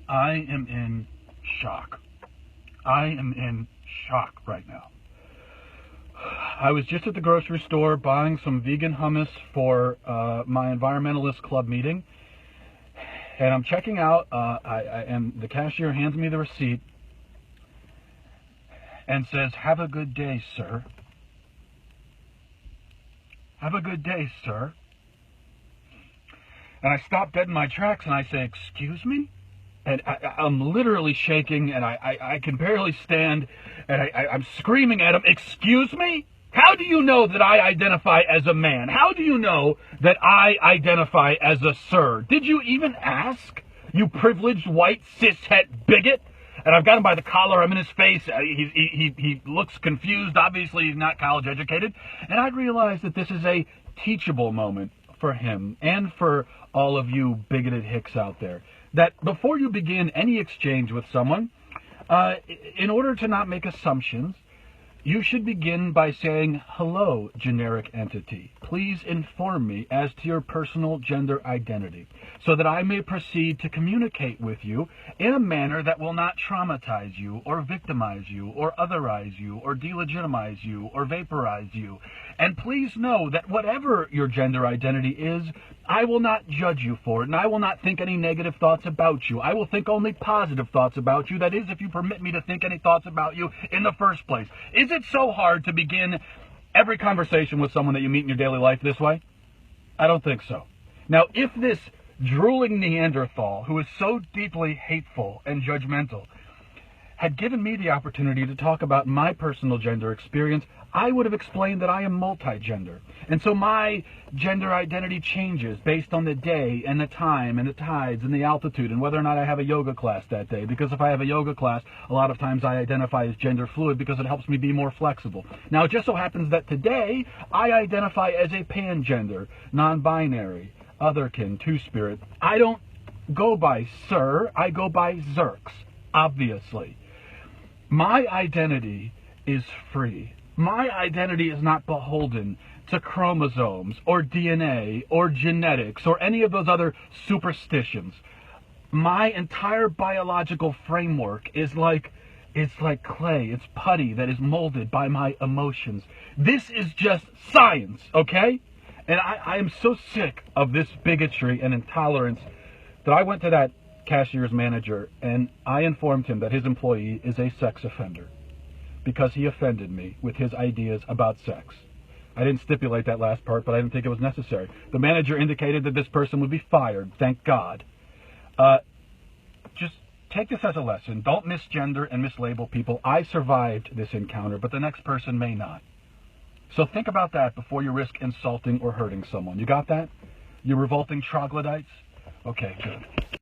I am in shock. I am in shock right now. I was just at the grocery store buying some vegan hummus for my environmentalist club meeting, and I'm checking out, and the cashier hands me the receipt and says, "Have a good day, sir." Have a good day, sir. And I stop dead in my tracks and I say, "Excuse me?" And I'm literally shaking, and I can barely stand, and I'm screaming at him, "Excuse me? How do you know that I identify as a man? How do you know that I identify as a sir? Did you even ask, you privileged white cishet bigot?" And I've got him by the collar. I'm in his face. He looks confused. Obviously, he's not college educated. And I realize that this is a teachable moment for him and for all of you bigoted hicks out there. That before you begin any exchange with someone, in order to not make assumptions, you should begin by saying, "Hello, generic entity. Please inform me as to your personal gender identity, so that I may proceed to communicate with you in a manner that will not traumatize you, or victimize you, or otherize you, or delegitimize you, or vaporize you. And please know that whatever your gender identity is, I will not judge you for it, and I will not think any negative thoughts about you. I will think only positive thoughts about you. That is, if you permit me to think any thoughts about you in the first place." Is it so hard to begin every conversation with someone that you meet in your daily life this way? I don't think so. Now, if this drooling Neanderthal, who is so deeply hateful and judgmental, had given me the opportunity to talk about my personal gender experience, I would have explained that I am multi-gender. And so my gender identity changes based on the day and the time and the tides and the altitude and whether or not I have a yoga class that day. Because if I have a yoga class, a lot of times I identify as gender fluid because it helps me be more flexible. Now, it just so happens that today I identify as a pangender, non-binary, otherkin, two-spirit. I don't go by sir, I go by Zerks, obviously. My identity is free. My identity is not beholden to chromosomes or DNA or genetics or any of those other superstitions. My entire biological framework is like clay. It's putty that is molded by my emotions. This is just science, okay? And I am so sick of this bigotry and intolerance that I went to that cashier's manager and I informed him that his employee is a sex offender because he offended me with his ideas about sex. I didn't stipulate that last part, but I didn't think it was necessary. The manager indicated that this person would be fired, thank God. Just take this as a lesson. Don't misgender and mislabel people. I survived this encounter, but the next person may not. So think about that before you risk insulting or hurting someone. You got that? You revolting troglodytes? Okay, good.